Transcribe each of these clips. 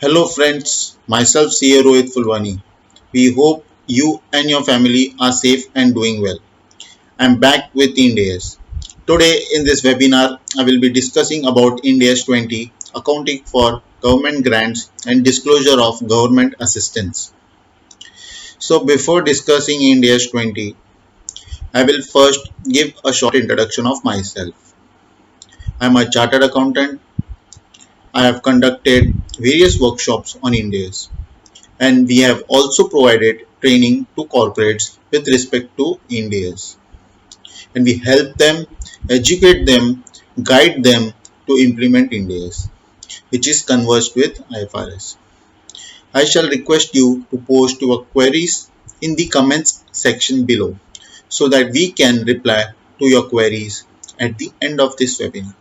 Hello friends, myself CA Rohit Fulwani. We hope you and your family are safe and doing well. I'm back with India's. Today in this webinar, I will be discussing about India's 20 accounting for government grants and disclosure of government assistance. So before discussing India's 20, I will first give a short introduction of myself. I'm a chartered accountant. I have conducted various workshops on India's, and we have also provided training to corporates with respect to Ind AS, and we help them, educate them, guide them to implement Ind AS, which is converged with IFRS. I shall request you to post your queries in the comments section below so that we can reply to your queries at the end of this webinar.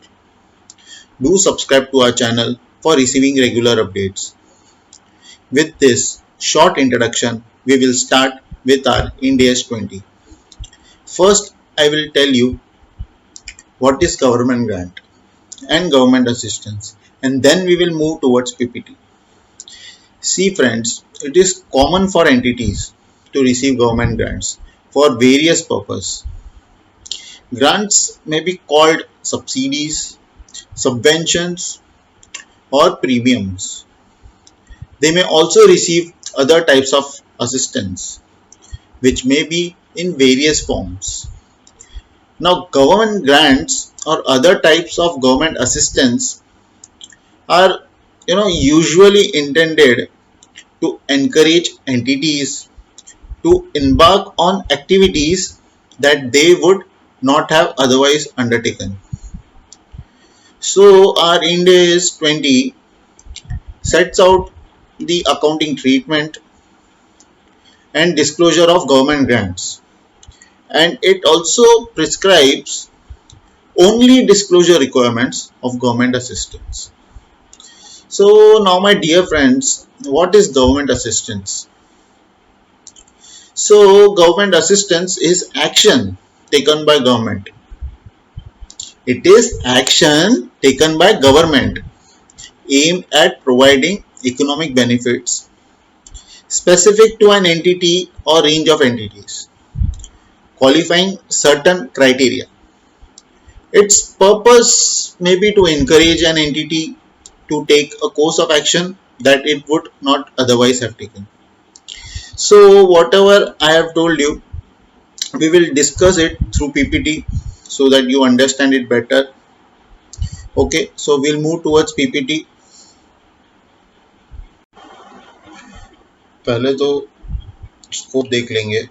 Do subscribe to our channel for receiving regular updates. With this short introduction, we will start with our Ind AS 20. First, I will tell you what is government grant and government assistance, and then we will move towards PPT. See friends, it is common for entities to receive government grants for various purposes. Grants may be called subsidies, subventions, or premiums. They may also receive other types of assistance, which may be in various forms. Now, government grants or other types of government assistance are usually intended to encourage entities to embark on activities that they would not have otherwise undertaken. So our Ind AS 20 sets out the accounting treatment and disclosure of government grants, and it also prescribes only disclosure requirements of government assistance. So now my dear friends, what is government assistance? So government assistance is action taken by government. It is action taken by government aimed at providing economic benefits specific to an entity or range of entities, qualifying certain criteria. Its purpose may be to encourage an entity to take a course of action that it would not otherwise have taken. So whatever I have told you, we will discuss it through PPT so that you understand it better. Okay, so we'll move towards PPT. पहले तो scope देख लेंगे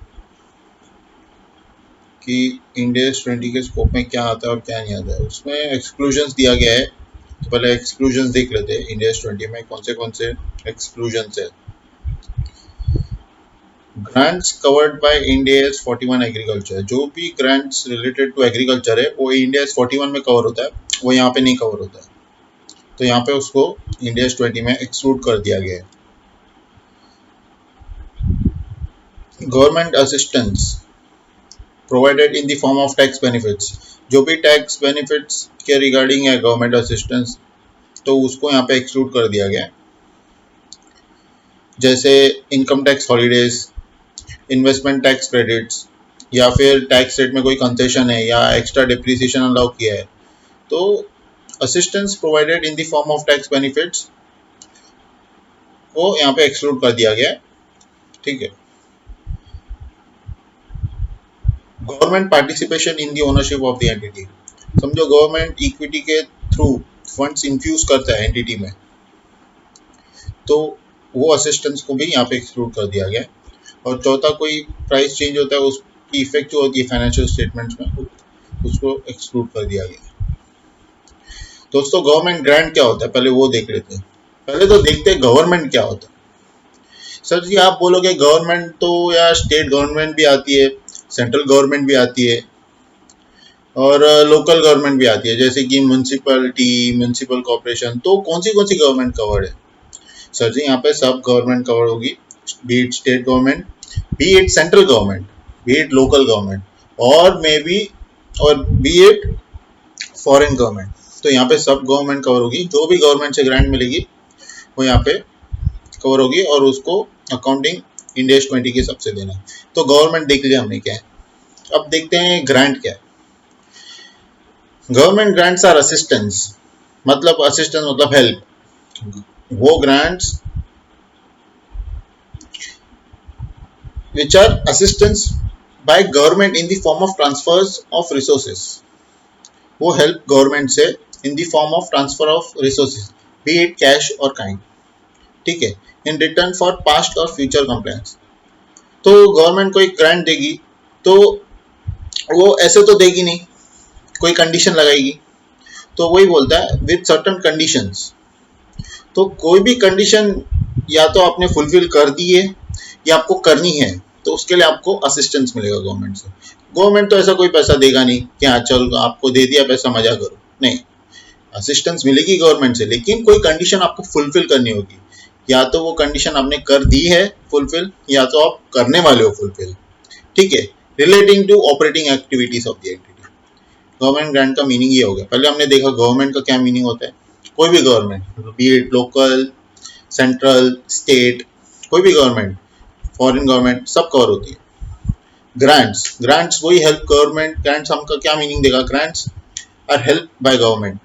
कि India 20 के scope में क्या आता है और क्या नहीं आता है. उसमें एक्सक्लूजन्स दिया गया है, तो पहले एक्सक्लूजन्स देख लेते हैं. इंडिया 20 में कौन से एक्सक्लूजन्स है. Grants covered by India 41 agriculture. जो भी ग्रांट्स रिलेटेड टू एग्रीकल्चर है वो इंडिया 41 में कवर होता है, वो यहाँ पे नहीं कवर होता है. तो यहाँ पे उसको इंडिया 20 में एक्सक्लूड कर दिया गया है. Government assistance provided in the form of tax benefits. जो भी टैक्स बेनिफिट्स के रिगार्डिंग है गवर्नमेंट असिस्टेंस, तो उसको यहाँ पे एक्सक्लूड कर दिया गया है. जैसे income tax holidays, investment tax credits, या फिर टैक्स रेट में कोई कंसेशन है या एक्स्ट्रा डिप्रिसिएशन अलाउ किया है, तो assistance provided in the form of tax benefits को यहाँ पे एक्सक्लूड कर दिया गया है. ठीक है. Government participation in the ownership of the entity. समझो गवर्नमेंट इक्विटी के थ्रू फंड्स इन्फ्यूज करता है एंटिटी में, तो वो असिस्टेंस को भी यहाँ पे एक्सक्लूड कर दिया गया है. और चौथा, कोई प्राइस चेंज होता है उसकी इफेक्ट जो होती है फाइनेंशियल स्टेटमेंट्स में, उसको एक्सक्लूड कर दिया गया. दोस्तों, गवर्नमेंट ग्रांट क्या होता है पहले वो देख लेते हैं. पहले तो देखते हैं गवर्नमेंट क्या होता है. सर जी, आप बोलोगे गवर्नमेंट तो यार स्टेट गवर्नमेंट भी आती है, सेंट्रल गवर्नमेंट भी आती है और लोकल गवर्नमेंट भी आती है, जैसे कि म्यूनसिपलिटी, म्यूनसिपल कॉर्पोरेशन. तो कौन सी गवर्नमेंट कवर्ड है? सर जी, यहाँ पे सब गवर्नमेंट कवर्ड होगी, B it state government, be it central government, be it local government, और मे बी और बी इट फॉरेन गवर्नमेंट. तो यहाँ पे सब गवर्नमेंट कवर होगी. जो भी गवर्नमेंट से ग्रांट मिलेगी वो यहाँ पे कवर होगी और उसको अकाउंटिंग इंड AS 20 के हिसाब से देना है। तो गवर्नमेंट देख लिया हमने क्या है। अब देखते हैं ग्रांट क्या है। गवर्नमेंट ग्रांट्स आर असिस्टेंस, मतलब असिस्टेंस मतलब हेल्प। वो grants which are assistance by government in the form of transfers of resources। वो हेल्प गवर्नमेंट से इन the form of transfer of resources, B it cash और kind, ठीक है, in return for past और future complaints. तो government को एक grant देगी तो वो ऐसे तो देगी नहीं, कोई कंडीशन लगाएगी। तो वही बोलता है विद सर्टन कंडीशंस। तो कोई भी कंडीशन या तो आपने फुलफिल कर दी है या आपको करनी है, तो उसके लिए आपको असिस्टेंस मिलेगा गवर्नमेंट से। गवर्नमेंट तो ऐसा कोई पैसा देगा नहीं कि हाँ चल आपको दे दिया पैसा मजा करो, नहीं, असिस्टेंस मिलेगी गवर्नमेंट से, लेकिन कोई कंडीशन आपको फुलफिल करनी होगी। या तो वो कंडीशन आपने कर दी है फुलफिल, या तो आप करने वाले हो फुलफिल, ठीक है। Relating to operating activities of the entity. Government grant का मीनिंग ये हो गया। पहले हमने देखा गवर्नमेंट का क्या मीनिंग होता है। कोई भी government, be it local, central, state, कोई भी गवर्नमेंट, फॉरेन गवर्नमेंट, सब कवर होती है। ग्रांट्स, ग्रांट्स वही हेल्प गवर्नमेंट। ग्रांट्स हमका क्या मीनिंग देगा, grants are help by government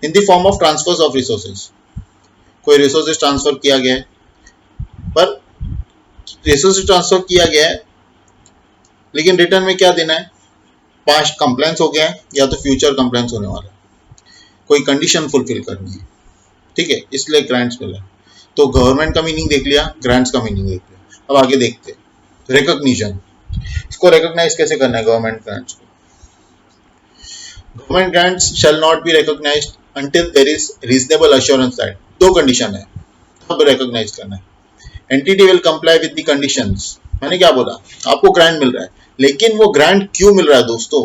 in the form of transfers of resources. कोई रिसोर्सेज ट्रांसफर किया गया है, पर रिसोर्सेज ट्रांसफर किया गया है लेकिन रिटर्न में क्या देना है, पास्ट कंप्लेंट्स हो गया है या तो फ्यूचर कंप्लेंट्स होने वाला है, कोई कंडीशन फुलफिल करनी है, ठीक है, इसलिए ग्रांट्स मिला। तो गवर्नमेंट का मीनिंग देख लिया, ग्रांट्स का मीनिंग देख लिया। अब आगे देखते हैं रिकॉग्निशन। इसको रिकॉग्नाइज कैसे करना है गवर्नमेंट ग्रांट्स को। Government grants shall not be recognised until there is reasonable assurance that, दो कंडीशन है तब रिकॉग्नाइज करना है। Entity will comply with the conditions. मैंने क्या बोला, आपको ग्रांट मिल रहा है, लेकिन वो ग्रांट क्यों मिल रहा है दोस्तों,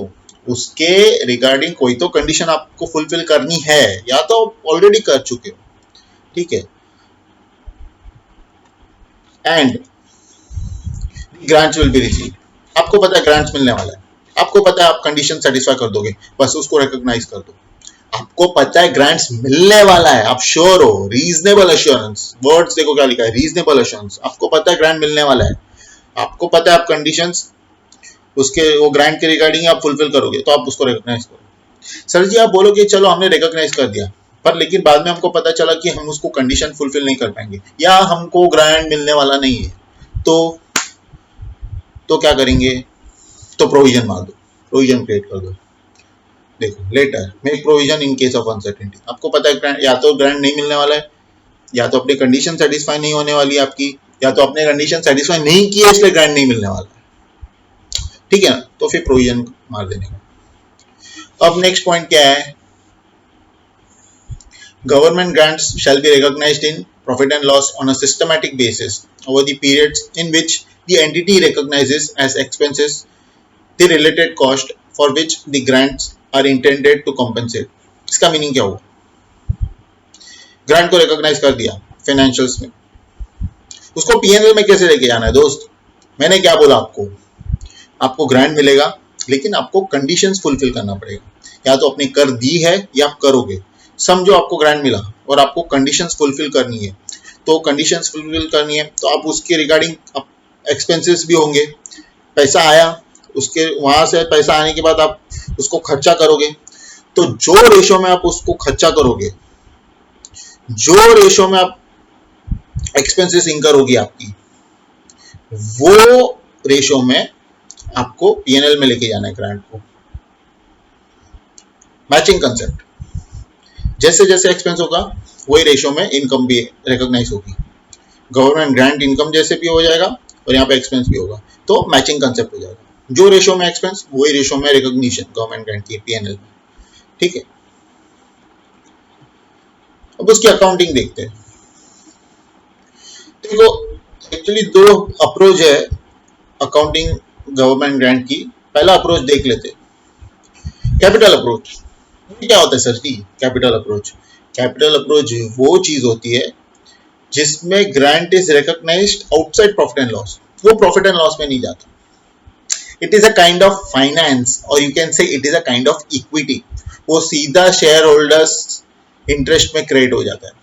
उसके रिगार्डिंग कोई तो कंडीशन आपको फुलफिल करनी है, या तो ऑलरेडी कर चुके हो, ठीक है। And grants will be received. आपको पता है ग्रांट्स मिलने वाला है, आपको पता है आप कंडीशन सेटिस्फाई कर दोगे, बस उसको रिकॉग्नाइज कर दो। आपको पता है ग्रांट्स मिलने वाला है, आप श्योर हो, रीजनेबल अश्योरेंस, वर्ड्स देखो क्या लिखा है, रीजनेबल अश्योरेंस। आपको पता है ग्रांट मिलने वाला है, आपको पता है आप कंडीशंस उसके वो ग्रांट के रिगार्डिंग आप फुलफिल करोगे, तो आप उसको रिकॉग्नाइज करो। सर जी आप बोलोगे चलो हमने रिकॉग्नाइज कर दिया, पर लेकिन बाद में हमको पता चला कि हम उसको कंडीशन फुलफिल नहीं कर पाएंगे या हमको ग्रांट मिलने वाला नहीं है, तो क्या करेंगे, तो प्रोविजन मार दो, प्रोविजन क्रिएट कर दो। देखो later make provision in case of uncertainty. आपको पता है या तो ग्रांट नहीं मिलने वाला है, या तो अपनी कंडीशन सेटिस्फाई नहीं होने वाली है आपकी, या तो अपने कंडीशन सेटिस्फाई नहीं की है इसलिए ग्रांट नहीं मिलने वाला है, ठीक है ना, तो फिर प्रोविजन मार देने का। अब नेक्स्ट पॉइंट क्या है, government grants shall be recognised in profit and loss on a systematic basis over the periods in which the entity recognises as expenses the related cost for which the grants are intended to compensate. इसका meaning क्या हुआ, grant को recognise कर दिया financials में, उसको PNL में कैसे लेके जाना है दोस्त। मैंने क्या बोला आपको ग्रांट मिलेगा लेकिन आपको कंडीशंस फुलफिल करना पड़ेगा, या तो आपने कर दी है या आप करोगे। समझो आपको ग्रांट मिला और आपको कंडीशंस फुलफिल करनी है, तो कंडीशंस फुलफिल करनी है तो आप उसके रिगार्डिंग एक्सपेंसेस भी होंगे, पैसा आया, उसके वहां से पैसा आने के बाद आप उसको खर्चा करोगे, तो जो रेशो में आप उसको खर्चा करोगे, जो रेशो में आप एक्सपेंसेस इंकर होगी आपकी, वो रेशो में आपको पीएनएल में लेके जाना है ग्रांट को। मैचिंग कंसेप्ट, जैसे जैसे एक्सपेंस होगा वही रेशो में इनकम भी रिकॉग्नाइज होगी। गवर्नमेंट ग्रांट इनकम जैसे भी हो जाएगा और यहाँ पे एक्सपेंस भी होगा, तो मैचिंग कंसेप्ट हो जाएगा। जो रेशो में एक्सपेंस वही रेशो में रिकॉग्निशन गवर्नमेंट ग्रांट की पीएनएल में, ठीक है। अब उसकी अकाउंटिंग देखते हैं। देखो एक्चुअली दो अप्रोच है अकाउंटिंग गवर्नमेंट ग्रांट की। पहला अप्रोच देख लेते हैं, कैपिटल अप्रोच। क्या होता है sir ji capital approach? Capital approach वो चीज होती है जिसमें grant is recognised outside profit and loss, वो प्रॉफिट एंड लॉस में नहीं जाता। It is a kind of finance और you can say it is a kind of equity, वो सीधा शेयर होल्डर्स इंटरेस्ट में क्रेडिट हो जाता है।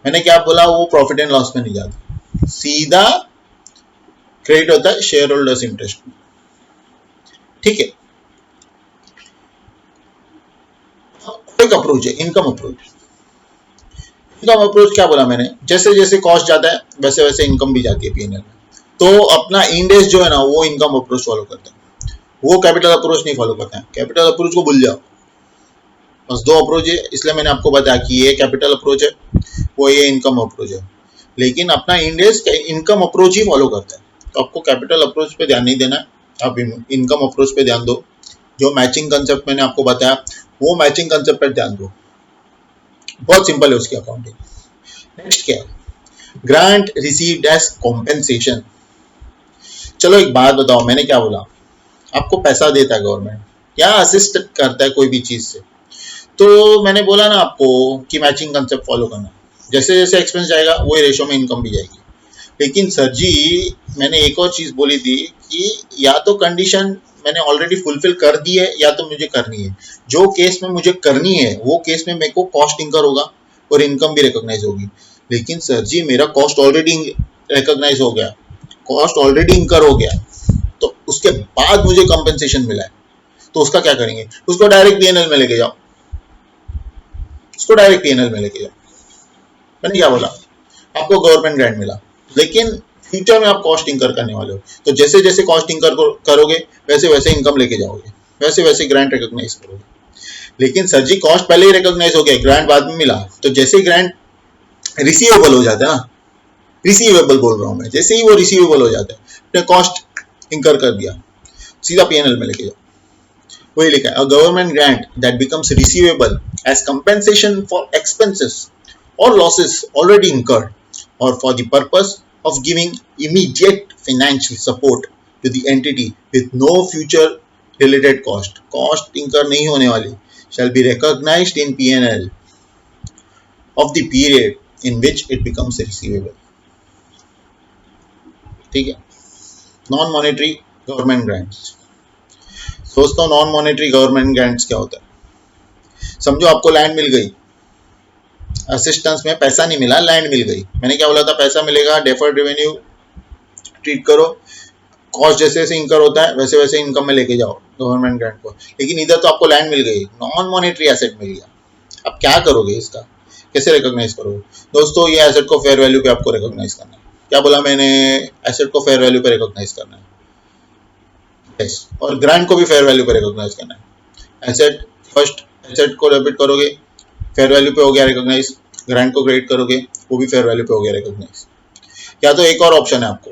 मैंने क्या बोला, वो प्रॉफिट एंड लॉस में नहीं जाता, सीधा क्रेडिट होता है शेयर होल्डर्स इंटरेस्ट में। ठीक है, एक अप्रोच है इनकम अप्रोच। इनकम अप्रोच क्या बोला मैंने, जैसे जैसे कॉस्ट जाता है वैसे वैसे इनकम भी जाती है पीएनएल में। तो अपना इंडेस जो है ना वो इनकम अप्रोच फॉलो करता है, वो कैपिटल अप्रोच नहीं फॉलो करता है। कैपिटल अप्रोच को भूल जाओ, बस दो अप्रोच है, इसलिए मैंने आपको बताया कि ये कैपिटल अप्रोच है, वो ये इनकम अप्रोच है। लेकिन अपना इंडेस इनकम अप्रोच ही फॉलो करता है, तो आपको कैपिटल अप्रोच पे ध्यान नहीं देना है, आप इनकम अप्रोच पे ध्यान दो। जो मैचिंग कंसेप्ट मैंने आपको बताया वो मैचिंग कंसेप्ट पर ध्यान दो, बहुत सिंपल है उसकी अकाउंटिंग। नेक्स्ट क्या है, ग्रांट रिसीव्ड एज कॉम्पेंसेशन। चलो एक बात बताओ, मैंने क्या बोला, आपको पैसा देता है गवर्नमेंट या असिस्ट करता है कोई भी चीज से, तो मैंने बोला ना आपको कि मैचिंग कंसेप्ट फॉलो करना, जैसे जैसे एक्सपेंस जाएगा वही रेशो में इनकम भी जाएगी। लेकिन सर जी मैंने एक और चीज बोली थी कि या तो कंडीशन मैंने ऑलरेडी फुलफिल कर दी है या तो मुझे करनी है। जो केस में मुझे करनी है वो केस में मेरे को कॉस्ट इंकर होगा और इनकम भी रिकॉग्नाइज होगी। लेकिन सर जी मेरा कॉस्ट ऑलरेडी रिकॉग्नाइज हो गया, कॉस्ट ऑलरेडी इंकर हो गया, तो उसके बाद मुझे कंपेंसेशन मिला है, तो उसका क्या करेंगे, उसको डायरेक्ट पीएनएल में लेके जाओ, उसको डायरेक्ट पीएनएल में लेके जाओ। मैंने क्या बोला, आपको गवर्नमेंट ग्रांट मिला, लेकिन फ्यूचर में आप कॉस्ट इंकर करने वाले हो, तो जैसे जैसे कॉस्ट इंकर करोगे वैसे वैसे इनकम लेके जाओगे, वैसे वैसे ग्रांट रिकॉग्नाइज करोगे। लेकिन सर जी कॉस्ट पहले ही रिकॉग्नाइज हो गया, ग्रांट बाद में मिला, तो जैसे ही ग्रांट रिसीवेबल हो जाता है ना, रिसीवेबल बोल रहा हूं मैं, जैसे ही वो रिसीवेबल हो जाता है, आपने कॉस्ट इंकर कर दिया, सीधा पीएनएल में लेके जाओ। वही लिखा है, a government grant that becomes receivable as compensation for expenses or losses already incurred or for the purpose of giving immediate financial support to the entity with no future related cost. Cost incur नहीं होने वाली shall be recognized in P&L of the period in which it becomes receivable. ठीक है, non monetary government grants. दोस्तों non monetary government grants क्या होता है, समझो आपको लैंड मिल गई, असिस्टेंस में पैसा नहीं मिला, लैंड मिल गई। मैंने क्या बोला था, पैसा मिलेगा, डेफर्ड रेवेन्यू ट्रीट करो, कॉस्ट जैसे जैसे इंकर होता है वैसे वैसे इनकम में लेके जाओ गवर्नमेंट ग्रांट को। लेकिन इधर तो आपको लैंड मिल गई, नॉन मॉनेटरी एसेट मिल गया, अब क्या करोगे, इसका कैसे रिकॉग्नाइज करोगे। दोस्तों ये एसेट को फेयर वैल्यू पे आपको रिकॉग्नाइज करना है। क्या बोला मैंने, एसेट को फेयर वैल्यू पे रिकॉग्नाइज करना है, यस, और ग्रांट को भी फेयर वैल्यू पे रिकॉग्नाइज करना है। एसेट फर्स्ट, एसेट को डेबिट करोगे, फेयर वैल्यू पे हो गया रिकॉग्नाइज, ग्रांट को क्रेडिट करोगे वो भी फेयर वैल्यू पे हो गया रिकॉग्नाइज। या तो एक और ऑप्शन है आपको,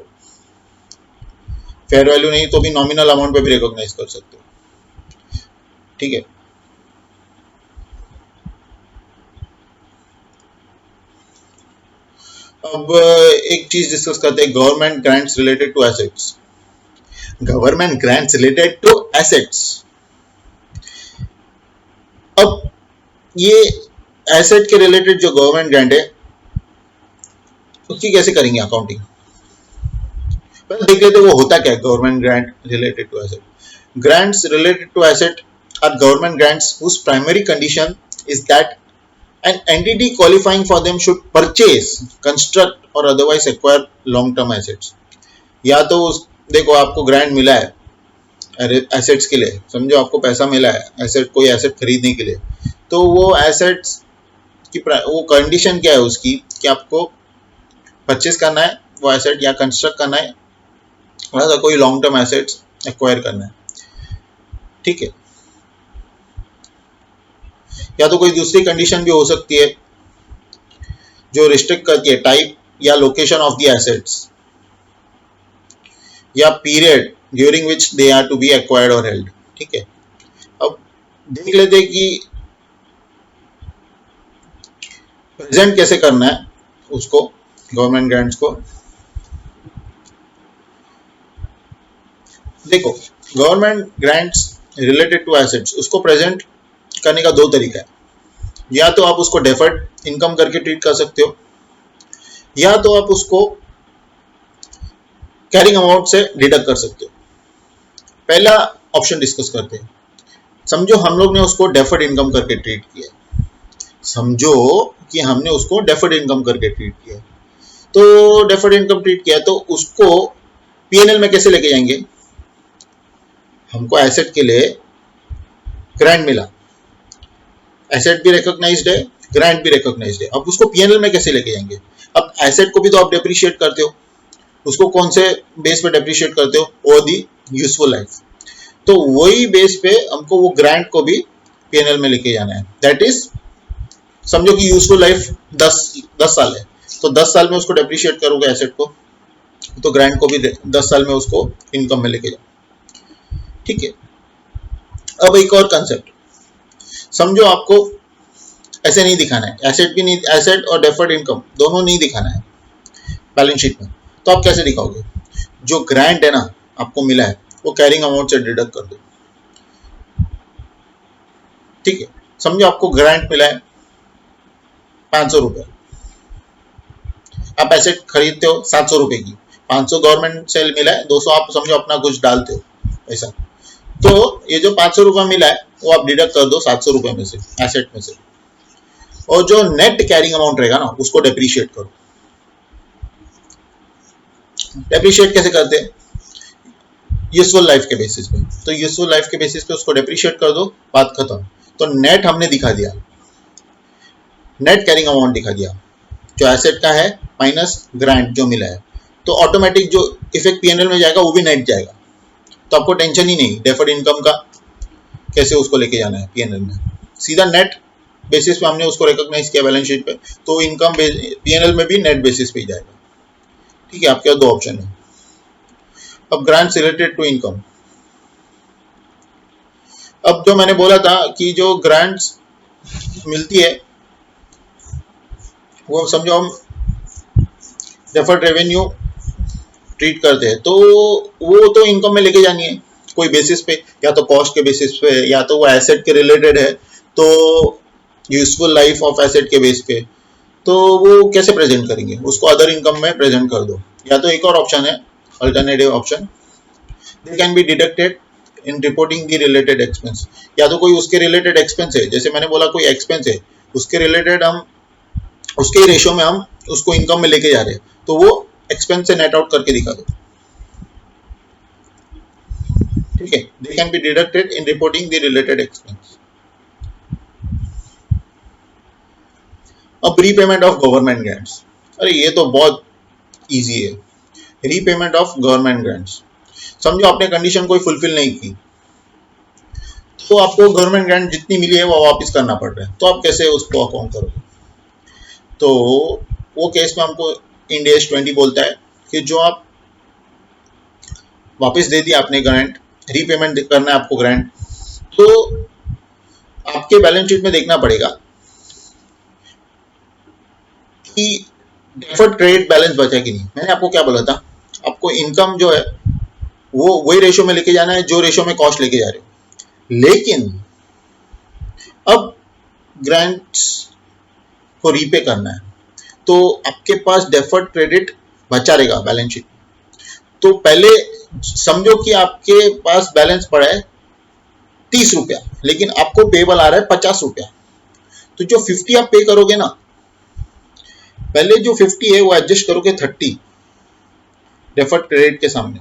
फेयर वैल्यू नहीं तो भी नॉमिनल अमाउंट पे भी रिकॉग्नाइज कर सकते हो। ठीक है, अब एक चीज डिस्कस करते हैं, government grants related to assets. Government grants related to assets, अब ये एसेट के रिलेटेड जो गवर्नमेंट ग्रांट है उसकी कैसे करेंगे अकाउंटिंग, पहले देख लेते वो होता क्या है government grant related to asset. Grants related to asset are government grants whose primary condition is that an entity qualifying for them should purchase, construct or otherwise acquire long term assets। या तो देखो आपको grant मिला है assets के लिए, समझो आपको पैसा मिला है एसेट, कोई एसेट खरीदने के लिए, तो वो एसेट्स की वो कंडीशन क्या है उसकी कि आपको परचेस करना है वो एसेट या कंस्ट्रक्ट करना है और कोई लॉन्ग टर्म एसेट्स एक्वायर करना है। ठीक है, या तो कोई दूसरी कंडीशन भी हो सकती है जो रिस्ट्रिक्ट करती है टाइप या लोकेशन ऑफ द एसेट्स या period during which they are to be acquired और हेल्ड। ठीक है, अब देख लेते कि प्रेजेंट कैसे करना है उसको, गवर्नमेंट ग्रांट्स को। देखो government grants related to assets, उसको प्रेजेंट करने का दो तरीका है, या तो आप उसको डेफर्ड इनकम करके ट्रीट कर सकते हो या तो आप उसको कैरिंग अमाउंट से डिडक्ट कर सकते हो। पहला ऑप्शन डिस्कस करते हैं, समझो हम लोग ने उसको डेफर्ड इनकम करके ट्रीट किया, समझो कि हमने उसको डेफर्ड इनकम करके ट्रीट किया, तो डेफर्ड इनकम ट्रीट किया तो उसको पीएनएल में कैसे लेके जाएंगे? हमको एसेट के लिए ग्रांट मिला, एसेट भी रिकॉग्नाइज्ड है, ग्रांट भी रिकॉग्नाइज्ड है, अब उसको पीएनएल में कैसे लेके जाएंगे? अब एसेट को भी तो आप डेप्रिशिएट करते हो, उसको कौन से बेस पे डेप्रिशिएट करते हो? Over the useful life. तो वही बेस पे हमको वो ग्रांट को भी पीएनएल में लेके जाना है। दैट इज, समझो कि यूजफुल लाइफ 10 साल है, तो 10 साल में उसको डेप्रिशिएट करोगे एसेट को, तो ग्रांट को भी 10 साल में उसको इनकम में लेके जाओ। ठीक है। अब एक और कंसेप्ट समझो, आपको ऐसे नहीं दिखाना है, एसेट भी नहीं, एसेट और डेफर्ड इनकम दोनों नहीं दिखाना है बैलेंस शीट में, तो आप कैसे दिखाओगे? जो ग्रांट है ना आपको मिला है, वो कैरिंग अमाउंट से डिडक्ट कर दो। ठीक है, समझो आपको ग्रांट मिला है 500 रुपए, आप एसेट खरीदते हो 700 रुपए की, 500 गवर्नमेंट से मिला है, 200 आप समझो अपना कुछ डालते हो पैसा, तो ये जो 500 रुपया मिला है वो आप डिडक्ट कर दो 700 रुपए में से, एसेट में से, और जो नेट कैरिंग अमाउंट रहेगा ना उसको डेप्रिशिएट करो। डेप्रिशिएट कैसे करते हैं? यूजफुल लाइफ के बेसिस पे, तो यूजफुल लाइफ के बेसिस पे उसको डेप्रिशिएट कर दो, बात खत्म। तो नेट हमने दिखा दिया, नेट कैरिंग अमाउंट दिखा दिया जो एसेट का है माइनस ग्रांट जो मिला है, तो ऑटोमेटिक जो इफेक्ट पीएनएल में जाएगा वो भी नेट जाएगा, तो आपको टेंशन ही नहीं डेफर्ड इनकम का कैसे उसको लेके जाना है पीएनएल में, सीधा नेट बेसिस पे हमने उसको रिकॉग्नाइज किया बैलेंस शीट पे, तो इनकम पीएनएल में भी नेट बेसिस पे ही जाएगा। ठीक है, आपके पास दो ऑप्शन है। अब ग्रांट्स रिलेटेड टू इनकम, अब जो मैंने बोला था कि जो ग्रांट्स मिलती है वो समझो हम डेफर्ड रेवेन्यू ट्रीट करते हैं, तो वो तो इनकम में लेके जानी है कोई बेसिस पे, या तो कॉस्ट के बेसिस पे, या तो वो एसेट के रिलेटेड है तो यूजफुल लाइफ ऑफ एसेट के बेस पे, तो वो कैसे प्रेजेंट करेंगे? उसको अदर इनकम में प्रेजेंट कर दो, या तो एक और ऑप्शन है alternative option, they can be deducted in reporting the related expense, या तो कोई उसके रिलेटेड एक्सपेंस है, जैसे मैंने बोला कोई एक्सपेंस है उसके रिलेटेड हम उसके रेशियो में हम उसको इनकम में लेके जा रहे हैं, तो वो एक्सपेंस से नेट आउट करके दिखा दो। ठीक है, they can be deducted in reporting the related expense. अब रीपेमेंट ऑफ गवर्नमेंट ग्रांट्स, अरे ये तो बहुत इजी है। रीपेमेंट ऑफ गवर्नमेंट ग्रांट्स, समझो आपने कंडीशन कोई फुलफिल नहीं की, तो आपको गवर्नमेंट ग्रांट जितनी मिली है वो वापस करना पड़ रहा है, तो आप कैसे उसको अकाउंट करोगे? तो वो केस में हमको इंड AS 20 बोलता है कि जो आप वापस दे दिया आपने ग्रांट, रीपेमेंट करना है आपको ग्रांट, तो आपके बैलेंस शीट में देखना पड़ेगा कि डेफर्ड क्रेडिट बैलेंस बचा कि नहीं। मैंने आपको क्या बोला था, आपको इनकम जो है वो वही रेशो में लेके जाना है जो रेशो में कॉस्ट लेके जा रहे हो, लेकिन अब ग्रांट्स को रीपे करना है तो आपके पास डेफर्ड क्रेडिट बचा रहेगा बैलेंस शीट। तो पहले समझो कि आपके पास बैलेंस पड़ा है 30 रुपया, लेकिन आपको पेबल आ रहा है 50 रुपया, तो जो 50 आप पे करोगे ना, पहले जो 50 है वो एडजस्ट करोगे 30 डेफर्ड क्रेडिट के सामने,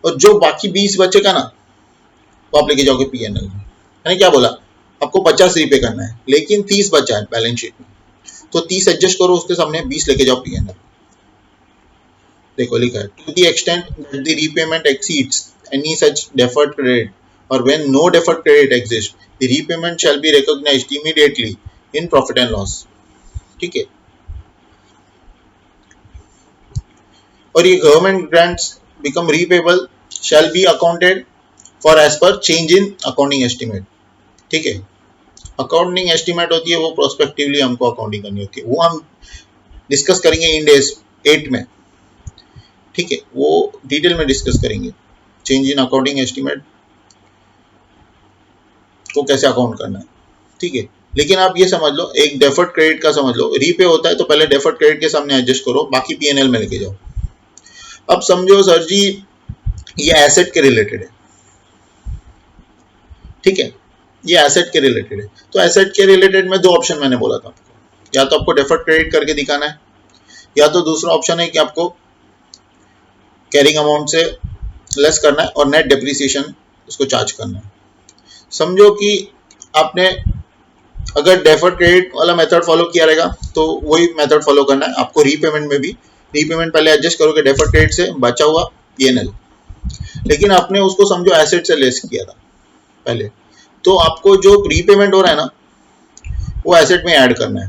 और जो बाकी 20 बचेगा ना वो आप लेके जाओगे पीएनएल में। मैंने क्या बोला, आपको 50 रीपे करना है लेकिन 30 बचा है बैलेंस शीट में, तो 30 एडजस्ट करो उसके सामने, 20 लेके जाओ पीएनएल। देखो लिखा है, to the extent that the repayment exceeds any such deferred credit और when no deferred credit exist the repayment shall be recognised immediately in profit and loss. ठीक है, और ये government grants become repayable shall be accounted for as per change in accounting estimate. ठीक है, accounting estimate होती है वो prospectively हमको अकाउंटिंग करनी होती है, वो हम डिस्कस करेंगे इंड AS 8 में। ठीक है, वो डिटेल में डिस्कस करेंगे चेंज इन अकाउंटिंग एस्टिमेट को कैसे अकाउंट करना है। ठीक है, लेकिन आप ये समझ लो, एक डेफर्ड क्रेडिट का समझ लो, रीपे होता है तो पहले डेफर्ड क्रेडिट के सामने एडजस्ट करो, बाकी पीएनएल में लेके जाओ। अब समझो सर जी ये एसेट के रिलेटेड है, ठीक है, ये एसेट के रिलेटेड है। तो एसेट के रिलेटेड में दो ऑप्शन मैंने बोला था आपको, या तो आपको डेफर्ड क्रेडिट करके दिखाना है, या तो दूसरा ऑप्शन है कि आपको कैरिंग अमाउंट से लेस करना है और नेट डेप्रिसिएशन उसको चार्ज करना है। समझो कि आपने अगर डेफर्ड क्रेडिट वाला मेथड फॉलो किया रहेगा तो वही मेथड फॉलो करना है आपको। रीपेमेंट में भी रीपेमेंट पहले एडजस्ट करोगे डेफर्ड क्रेडिट से, बचा हुआ पीएनएल, लेकिन आपने उसको समझो एसेट से लेस किया था पहले, तो आपको जो रीपेमेंट हो रहा है ना वो एसेट में ऐड करना है।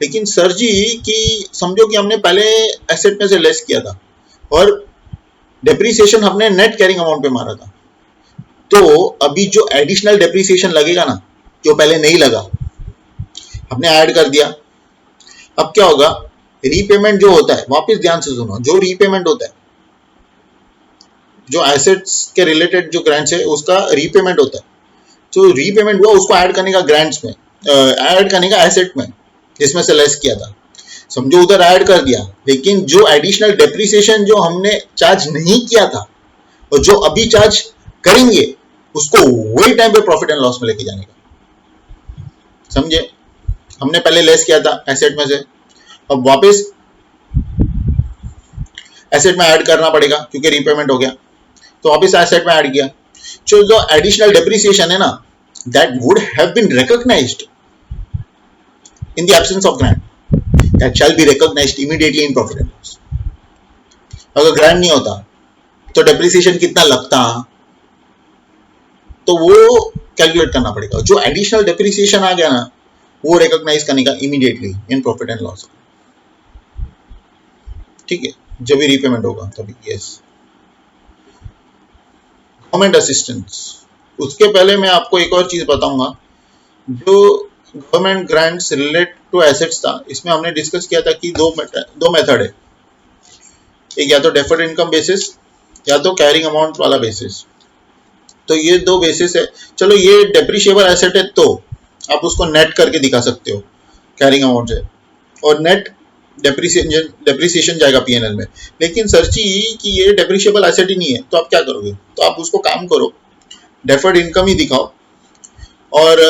लेकिन सर जी कि समझो कि हमने पहले एसेट में से लेस किया था और डेप्रिसिएशन हमने नेट कैरिंग अमाउंट पे मारा था, तो अभी जो एडिशनल डेप्रिसिएशन लगेगा ना, जो पहले नहीं लगा, हमने ऐड कर दिया। अब क्या होगा, रीपेमेंट जो होता है, वापस ध्यान से सुनो, जो रीपेमेंट होता है, जो एसेट्स के रिलेटेड जो ग्रांट्स है उसका रीपेमेंट होता है, जो रीपेमेंट हुआ उसको ऐड करने का ग्रांट्स में, ऐड करने का एसेट में जिसमें से लेस किया था, समझो उधर ऐड कर दिया। लेकिन जो एडिशनल डेप्रिसिएशन जो हमने चार्ज नहीं किया था और जो अभी चार्ज करेंगे उसको वही टाइम पे प्रॉफिट एंड लॉस में लेके जाने का। समझे, हमने पहले लेस किया था एसेट में से, अब वापस एसेट में ऐड करना पड़ेगा क्योंकि रीपेमेंट हो गया, तो वापस एसेट में ऐड किया। जो एडिशनल डेप्रिसिएशन है ना, that would have been recognised in the absence of grant, that shall be recognised immediately in profit and loss. अगर ग्रांट नहीं होता तो डेप्रिसिएशन कितना लगता, तो वो कैलकुलेट करना पड़ेगा। जो एडिशनल डेप्रिसिएशन आ गया ना, वो रिकॉग्नाइज करने का immediately in profit and loss. ठीक है, जब भी रीपेमेंट होगा तभी। यस, गवर्नमेंट असिस्टेंस, उसके पहले मैं आपको एक और चीज बताऊंगा। जो government grants relate to assets था, इसमें हमने डिस्कस किया था कि दो मेथड है, एक या तो डेफर्ड इनकम बेसिस या तो कैरिंग अमाउंट वाला बेसिस। तो ये दो बेसिस है। चलो ये डेप्रिशिएबल एसेट है तो आप उसको नेट करके दिखा सकते हो कैरिंग अमाउंट से, और नेट डेप्रिसिएशन जाएगा पीएनएल में। लेकिन सर जी कि ये डेप्रिशिएबल एसेट ही नहीं है, तो आप क्या करोगे, तो आप उसको काम करो डेफर्ड इनकम ही दिखाओ, और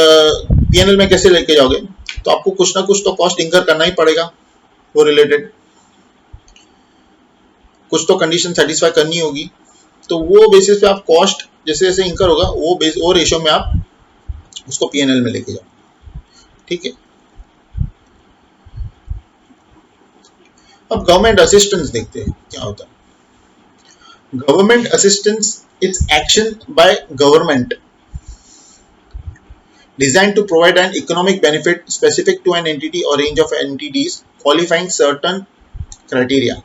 पीएनएल में कैसे लेके जाओगे, तो आपको कुछ ना कुछ तो कॉस्ट इंकर करना ही पड़ेगा, वो रिलेटेड कुछ तो कंडीशन सेटिस्फाई करनी होगी। तो वो बेसिस पे आप कॉस्ट जैसे जैसे इंकर होगा वो रेशियो में आप उसको पीएनएल में लेके जाओ। ठीक है, अब गवर्नमेंट असिस्टेंस देखते हैं क्या होता है। Government assistance it's action by government designed to provide an economic benefit specific to an entity or range of entities qualifying certain criteria।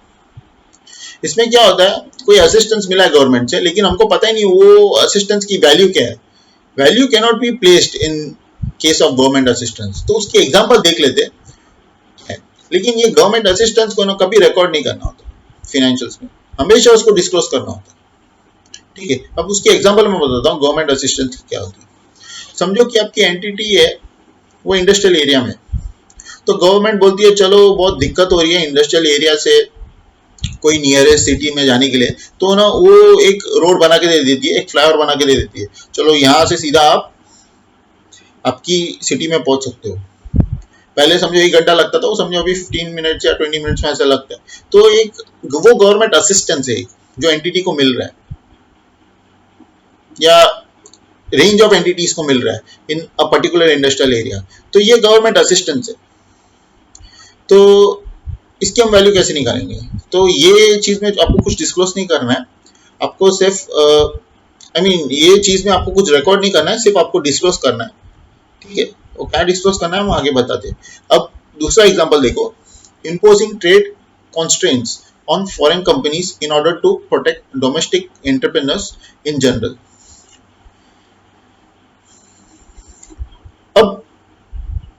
इसमें क्या होता है, कोई असिस्टेंस मिला है गवर्नमेंट से, लेकिन हमको पता ही नहीं वो असिस्टेंस की वैल्यू क्या है। Value can not be placed in case of government assistance, तो उसके एग्जांपल देख लेते हैं। लेकिन ये गवर्नमेंट असिस्टेंस को ना कभी रिकॉर्ड नहीं करना होता फिनेंशियल्स में, हमेशा उसको डिस्क्लोज करना होता है। ठीक है, अब उसके एग्जांपल में बताता हूँ गवर्नमेंट असिस्टेंस क्या होती है। समझो कि आपकी एंटिटी है वो इंडस्ट्रियल एरिया में, तो गवर्नमेंट बोलती है चलो बहुत दिक्कत हो रही है इंडस्ट्रियल एरिया से कोई नियरेस्ट सिटी में जाने के लिए, तो ना वो एक रोड बना के दे देती है, एक फ्लाईओवर बना के दे देती है, चलो यहाँ से सीधा आप आपकी सिटी में पहुंच सकते हो। पहले समझो 1 घंटा लगता था, वो समझो अभी 15 मिनट्स या 20 मिनट्स में ऐसा लगता है। तो एक वो गवर्नमेंट असिस्टेंस है जो एंटिटी को मिल रहा है, या रेंज ऑफ एंटिटीज को मिल रहा है इन अ पर्टिकुलर इंडस्ट्रियल एरिया, तो ये गवर्नमेंट असिस्टेंस है। तो इसकी हम वैल्यू कैसे निकालेंगे, तो ये चीज में आपको कुछ डिस्क्लोज नहीं करना है, आपको सिर्फ ये चीज में आपको कुछ रिकॉर्ड नहीं करना है, सिर्फ आपको डिस्क्लोज करना है। ठीक है, वो क्या डिस्क्लोज करना है हम आगे बताते हैं। अब दूसरा एग्जांपल देखो, imposing trade constraints on foreign companies in order to protect domestic entrepreneurs in general। अब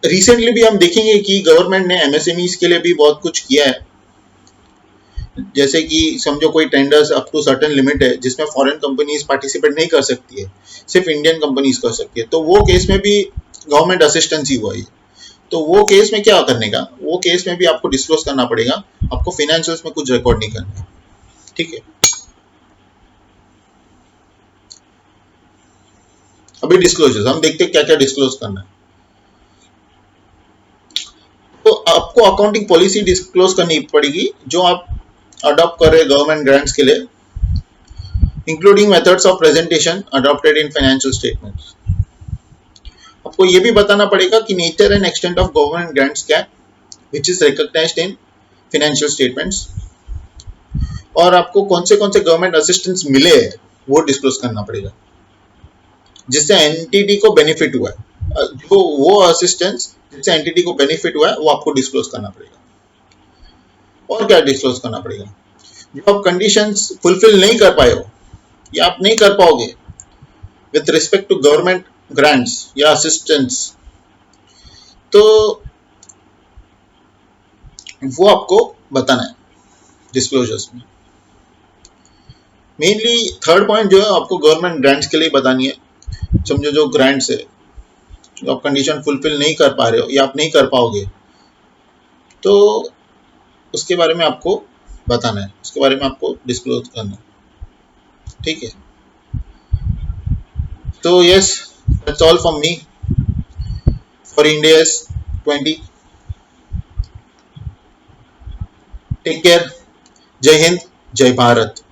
रिसेंटली भी हम देखेंगे कि गवर्नमेंट ने एमएसएमईज के लिए भी बहुत कुछ किया है, जैसे कि समझो कोई tenders up to certain limit है जिसमें फॉरेन कंपनीज पार्टिसिपेट नहीं कर सकती है, सिर्फ इंडियन कंपनीज कर सकती है, तो वो केस में भी गवर्नमेंट असिस्टेंस ही हुआ है। तो वो केस में क्या करने का, वो केस में भी आपको डिस्क्लोज करना पड़ेगा, आपको फाइनेंशियल्स में कुछ रिकॉर्ड नहीं करना है। ठीक है, अभी डिस्क्लोजर्स हम देखते हैं क्या क्या डिस्क्लोज करना है। तो आपको अकाउंटिंग पॉलिसी डिस्क्लोज करनी पड़ेगी जो आप अडॉप्ट कर रहे गवर्नमेंट ग्रांट्स के लिए, including methods of presentation adopted in financial statements. आपको ये भी बताना पड़ेगा कि nature and extent of government grants क्या है, which is recognised in financial statements, और आपको कौन से गवर्नमेंट असिस्टेंस मिले हैं वो डिस्क्लोज करना पड़ेगा, जिससे एंटिटी को बेनिफिट हुआ है। जो वो असिस्टेंस जिससे एंटिटी को बेनिफिट हुआ है वो आपको डिस्क्लोज करना पड़ेगा। और क्या डिस्क्लोज करना पड़ेगा? जो आप कंडीशंस फुलफिल नहीं कर पाए हो या आप नहीं कर पाओगे with respect to government grants या असिस्टेंस, तो वो आपको बताना है डिस्क्लोजर्स में। मेनली थर्ड पॉइंट जो है आपको गवर्नमेंट ग्रांट्स के लिए बतानी है। समझो जो ग्रांट्स है जो आप कंडीशन फुलफिल नहीं कर पा रहे हो या आप नहीं कर पाओगे, तो उसके बारे में आपको बताना है, उसके बारे में आपको डिस्क्लोज करना है। ठीक है, तो yes, that's all from me for India's 20। Take care, Jai Hind, जय भारत।